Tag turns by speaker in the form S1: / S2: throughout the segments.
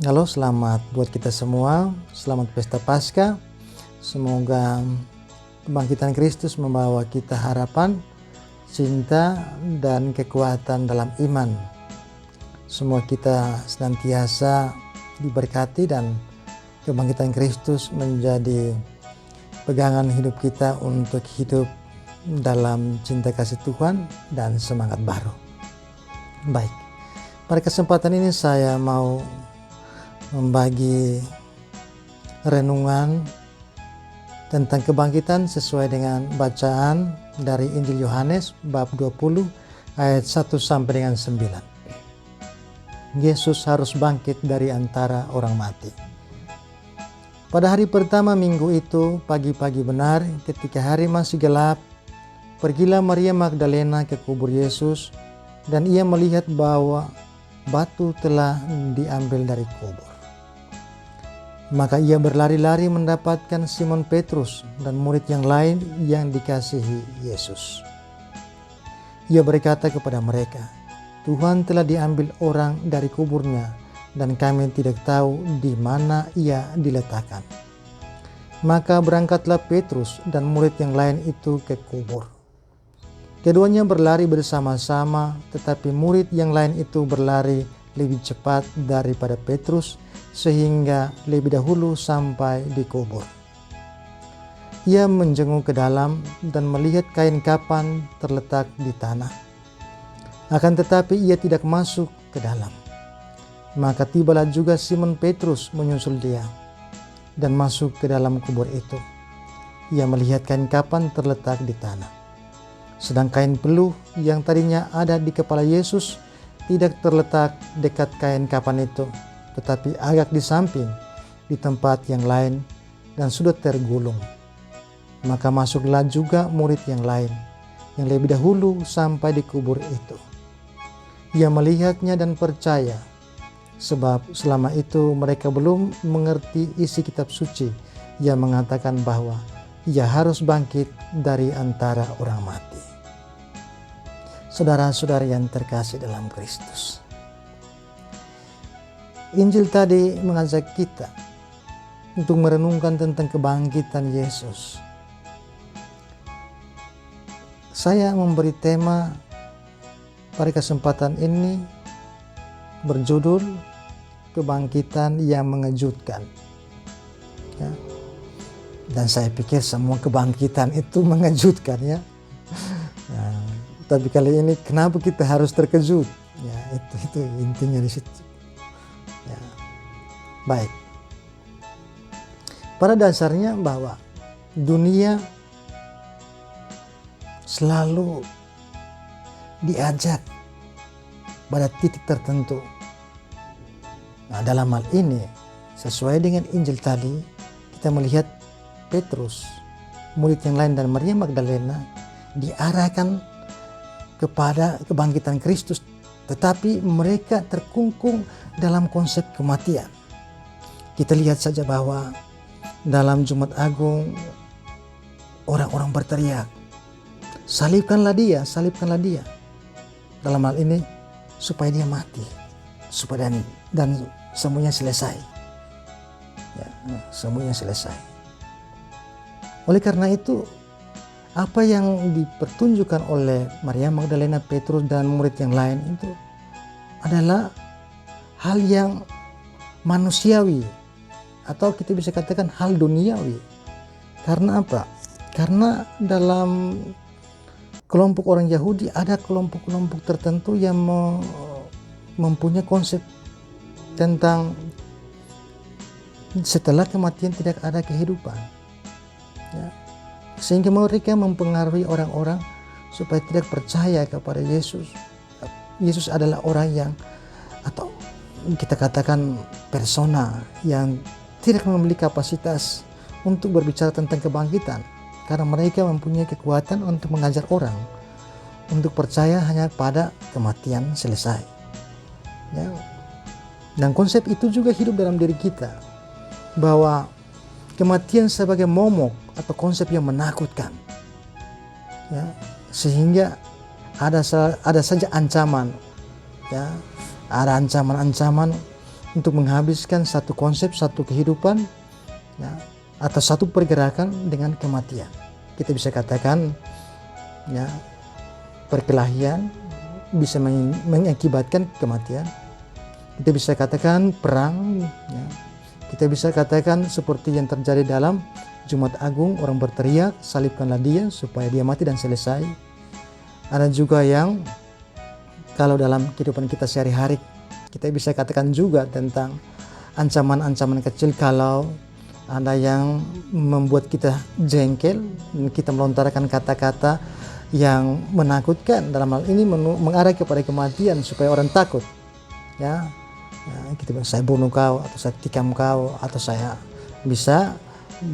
S1: Halo, selamat buat kita semua. Selamat pesta Paskah. Semoga kebangkitan Kristus membawa kita harapan, cinta, dan kekuatan dalam iman. Semua kita senantiasa diberkati dan kebangkitan Kristus menjadi pegangan hidup kita untuk hidup dalam cinta kasih Tuhan dan semangat baru. Baik, pada kesempatan ini saya mau membagi renungan tentang kebangkitan sesuai dengan bacaan dari Injil Yohanes bab 20 ayat 1 sampai dengan 9. Yesus harus bangkit dari antara orang mati. Pada hari pertama minggu itu, pagi-pagi benar, ketika hari masih gelap, pergilah Maria Magdalena ke kubur Yesus dan ia melihat bahwa batu telah diambil dari kubur. Maka ia berlari-lari mendapatkan Simon Petrus dan murid yang lain yang dikasihi Yesus. Ia berkata kepada mereka, "Tuhan telah diambil orang dari kuburnya dan kami tidak tahu di mana ia diletakkan." Maka berangkatlah Petrus dan murid yang lain itu ke kubur. Keduanya berlari bersama-sama, tetapi murid yang lain itu berlari lebih cepat daripada Petrus, sehingga lebih dahulu sampai di kubur. Ia menjenguk ke dalam dan melihat kain kapan terletak di tanah. Akan tetapi ia tidak masuk ke dalam. Maka tibalah juga Simon Petrus menyusul dia dan masuk ke dalam kubur itu. Ia melihat kain kapan terletak di tanah. Sedang kain peluh yang tadinya ada di kepala Yesus tidak terletak dekat kain kapan itu, tetapi agak di samping di tempat yang lain dan sudah tergulung. Maka masuklah juga murid yang lain yang lebih dahulu sampai di kubur itu. Ia melihatnya dan percaya, sebab selama itu mereka belum mengerti isi kitab suci yang mengatakan bahwa ia harus bangkit dari antara orang mati. Saudara-saudara yang terkasih dalam Kristus, Injil tadi mengajak kita untuk merenungkan tentang kebangkitan Yesus. Saya memberi tema pada kesempatan ini berjudul kebangkitan yang mengejutkan. Ya. Dan saya pikir semua kebangkitan itu mengejutkan, ya. Nah, tapi kali ini kenapa kita harus terkejut? Ya, itu intinya di situ. Ya. Baik. Pada dasarnya bahwa dunia selalu diajak pada titik tertentu. Nah, dalam hal ini sesuai dengan Injil tadi, kita melihat Petrus, murid yang lain dan Maria Magdalena diarahkan kepada kebangkitan Kristus, tetapi mereka terkungkung dalam konsep kematian. Kita lihat saja bahwa dalam Jumat Agung orang-orang berteriak, salibkanlah dia, salibkanlah dia. Dalam hal ini supaya dia mati, supaya dan semuanya selesai. Ya, semuanya selesai. Oleh karena itu, apa yang dipertunjukkan oleh Maria Magdalena, Petrus, dan murid yang lain itu adalah hal yang manusiawi, atau kita bisa katakan hal duniawi. Karena apa? Karena dalam kelompok orang Yahudi ada kelompok-kelompok tertentu yang mempunyai konsep tentang setelah kematian tidak ada kehidupan. Ya. Sehingga mereka mempengaruhi orang-orang supaya tidak percaya kepada Yesus. Yesus adalah orang yang, atau kita katakan persona yang tidak memiliki kapasitas untuk berbicara tentang kebangkitan. Karena mereka mempunyai kekuatan untuk mengajar orang untuk percaya hanya pada kematian selesai. Ya. Dan konsep itu juga hidup dalam diri kita, bahwa kematian sebagai momok atau konsep yang menakutkan, ya, sehingga ada saja ancaman, ya, ada ancaman-ancaman untuk menghabiskan satu konsep, satu kehidupan, ya, atau satu pergerakan dengan kematian. Kita bisa katakan, ya, perkelahian bisa mengakibatkan kematian. Kita bisa katakan perang, ya. Kita bisa katakan seperti yang terjadi dalam Jumat Agung, orang berteriak, salibkanlah dia supaya dia mati dan selesai. Ada juga yang kalau dalam kehidupan kita sehari-hari, kita bisa katakan juga tentang ancaman-ancaman kecil kalau ada yang membuat kita jengkel, kita melontarkan kata-kata yang menakutkan, dalam hal ini mengarah kepada kematian supaya orang takut, ya. Kita bilang saya bunuh kau, atau saya tikam kau, atau saya bisa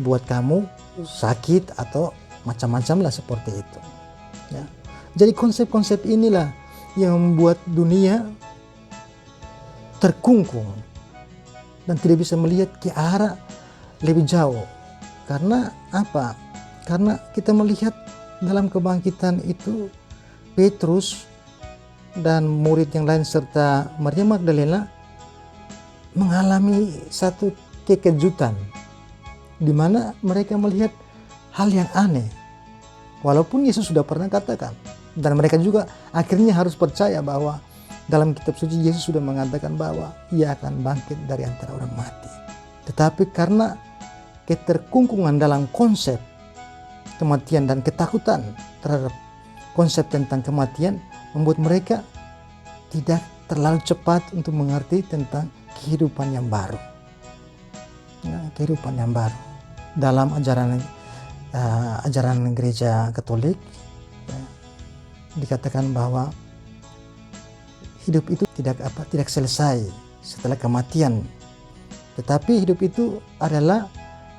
S1: buat kamu sakit, atau macam-macam lah seperti itu, ya. Jadi konsep-konsep inilah yang membuat dunia terkungkung dan tidak bisa melihat ke arah lebih jauh. Karena apa? Karena kita melihat dalam kebangkitan itu Petrus dan murid yang lain serta Maria Magdalena mengalami satu kekejutan di mana mereka melihat hal yang aneh, walaupun Yesus sudah pernah katakan, dan mereka juga akhirnya harus percaya bahwa dalam kitab suci Yesus sudah mengatakan bahwa ia akan bangkit dari antara orang mati. Tetapi karena keterkungkungan dalam konsep kematian dan ketakutan terhadap konsep tentang kematian membuat mereka tidak terlalu cepat untuk mengerti tentang kehidupan yang baru, ya, kehidupan yang baru dalam ajaran gereja Katolik, ya, dikatakan bahwa hidup itu tidak selesai setelah kematian, tetapi hidup itu adalah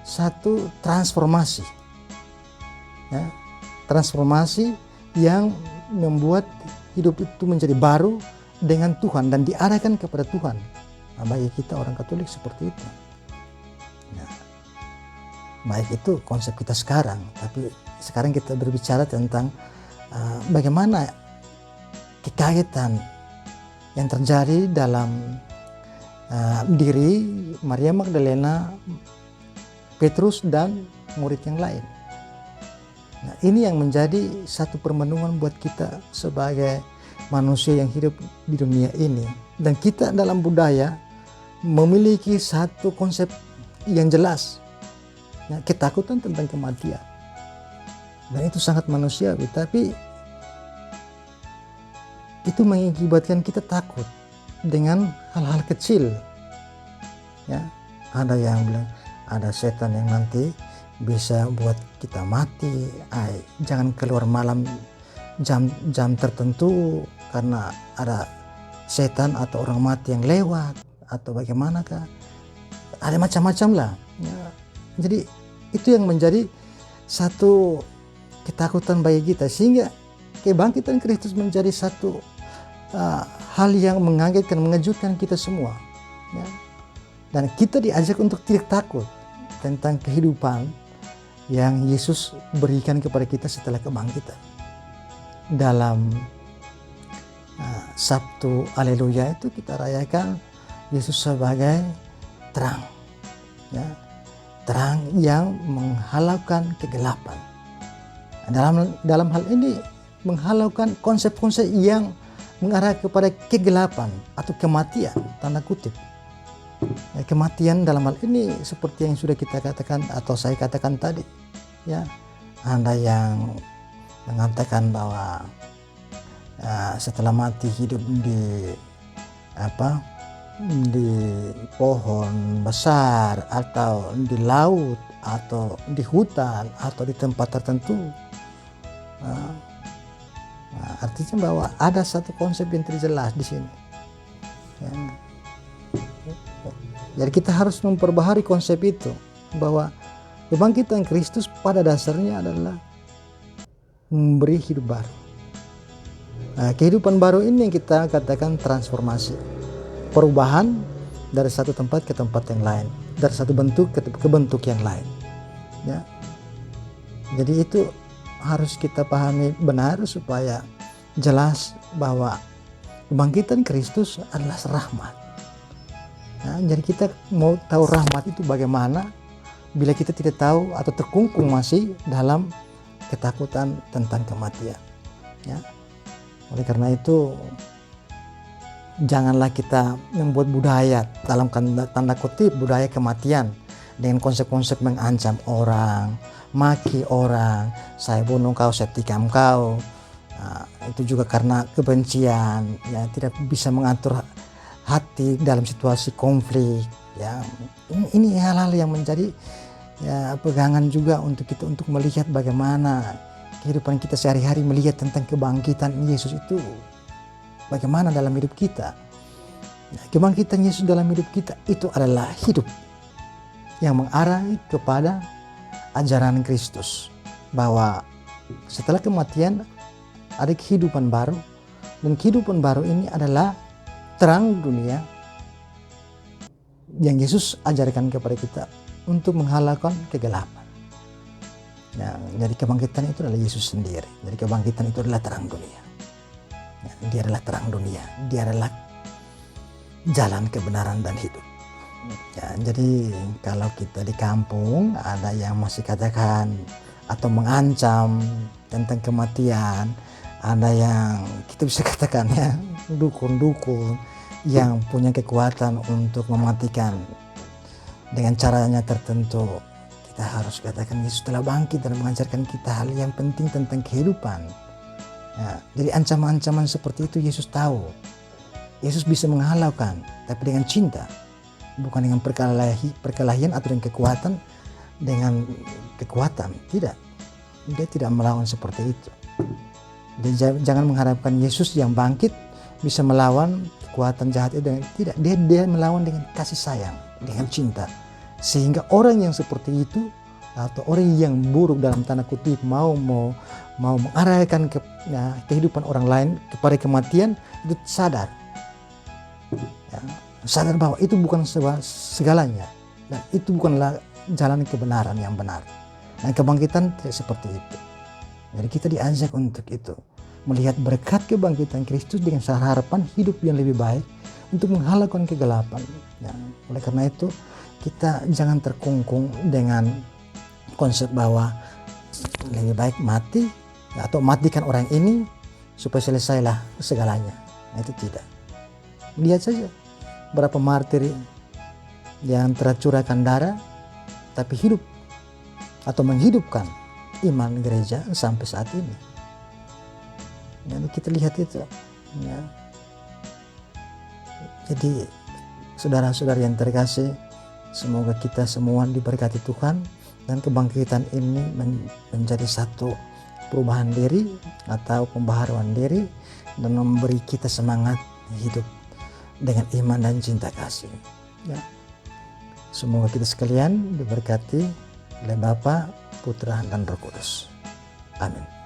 S1: satu transformasi, ya, transformasi yang membuat hidup itu menjadi baru dengan Tuhan dan diarahkan kepada Tuhan. Nah, bagi kita orang Katolik seperti itu. Nah, baik itu konsep kita sekarang, tapi sekarang kita berbicara tentang bagaimana kekagetan yang terjadi dalam diri Maria Magdalena, Petrus dan murid yang lain. Nah, ini yang menjadi satu permenungan buat kita sebagai manusia yang hidup di dunia ini. Dan kita dalam budaya memiliki satu konsep yang jelas, ya, ketakutan tentang kematian. Dan itu sangat manusiawi, tapi itu mengakibatkan kita takut dengan hal-hal kecil, ya. Ada yang bilang ada setan yang nanti bisa buat kita mati, jangan keluar malam jam tertentu karena ada setan atau orang mati yang lewat, atau bagaimanakah, ada macam-macam lah, ya. Jadi itu yang menjadi satu ketakutan bagi kita, sehingga kebangkitan Kristus menjadi satu hal yang mengagetkan, mengejutkan kita semua, ya. Dan kita diajak untuk tidak takut tentang kehidupan yang Yesus berikan kepada kita setelah kebangkitan. Dalam Sabtu Haleluya itu kita rayakan Yesus sebagai terang, ya, terang yang menghalaukan kegelapan. Dalam hal ini menghalaukan konsep-konsep yang mengarah kepada kegelapan atau kematian, tanda kutip. Ya, kematian dalam hal ini seperti yang sudah kita katakan atau saya katakan tadi, ya, ada yang mengatakan bahwa setelah mati hidup di pohon besar atau di laut atau di hutan atau di tempat tertentu. Artinya bahwa ada satu konsep yang tidak jelas di sini, ya. Jadi kita harus memperbaharui konsep itu, bahwa kebangkitan Kristus pada dasarnya adalah memberi hidup baru. Kehidupan baru ini yang kita katakan transformasi, perubahan dari satu tempat ke tempat yang lain, dari satu bentuk ke bentuk yang lain, ya. Jadi itu harus kita pahami benar supaya jelas bahwa kebangkitan Kristus adalah rahmat. Nah, jadi kita mau tahu rahmat itu bagaimana bila kita tidak tahu atau terkungkung masih dalam ketakutan tentang kematian. Ya. Oleh karena itu, janganlah kita membuat budaya, dalam tanda kutip budaya kematian, dengan konsep-konsep mengancam orang, maki orang, saya bunuh kau, saya tikam kau. Nah, itu juga karena kebencian, ya, tidak bisa mengatur hati dalam situasi konflik. Ya, ini hal-hal yang menjadi ya pegangan juga untuk kita untuk melihat bagaimana kehidupan kita sehari-hari, melihat tentang kebangkitan Yesus itu bagaimana dalam hidup kita. Nah, kebangkitan Yesus dalam hidup kita itu adalah hidup yang mengarah kepada ajaran Kristus, bahwa setelah kematian ada kehidupan baru, dan kehidupan baru ini adalah terang dunia yang Yesus ajarkan kepada kita untuk menghalalkan kegelapan. Nah, jadi kebangkitan itu adalah Yesus sendiri. Jadi kebangkitan itu adalah terang dunia. Ya, dia adalah terang dunia. Dia adalah jalan kebenaran dan hidup. Ya, jadi kalau kita di kampung ada yang masih katakan atau mengancam tentang kematian, ada yang kita bisa katakan ya dukun-dukun yang punya kekuatan untuk mematikan dengan caranya tertentu, kita harus katakan Yesus telah bangkit dan mengajarkan kita hal yang penting tentang kehidupan. Ya, jadi ancaman-ancaman seperti itu Yesus tahu. Yesus bisa menghalaukan, tapi dengan cinta, bukan dengan perkelahian atau dengan kekuatan. Tidak, dia tidak melawan seperti itu. Dia jangan mengharapkan Yesus yang bangkit bisa melawan kekuatan jahat itu. Tidak, dia melawan dengan kasih sayang, dengan cinta, sehingga orang yang seperti itu atau orang yang buruk dalam tanda kutip mau mengarahkan kehidupan orang lain kepada kematian, itu sadar, ya, sadar bahwa itu bukan segalanya, dan itu bukanlah jalan kebenaran yang benar. Dan kebangkitan tidak seperti itu. Jadi kita diajak untuk itu, melihat berkat kebangkitan Kristus dengan harapan hidup yang lebih baik untuk menghalalkan kegelapan. Ya, oleh karena itu kita jangan terkungkung dengan konsep bahwa lebih baik mati atau matikan orang ini supaya selesailah segalanya. Nah, itu tidak. Lihat saja berapa martir yang tercurahkan darah tapi hidup atau menghidupkan iman gereja sampai saat ini. Jadi kita lihat itu. Ya. Jadi saudara-saudara yang terkasih, semoga kita semua diberkati Tuhan dan kebangkitan ini menjadi satu perubahan diri atau pembaharuan diri dan memberi kita semangat hidup dengan iman dan cinta kasih. Ya. Semoga kita sekalian diberkati oleh Bapa, Putra, dan Roh Kudus. Amin.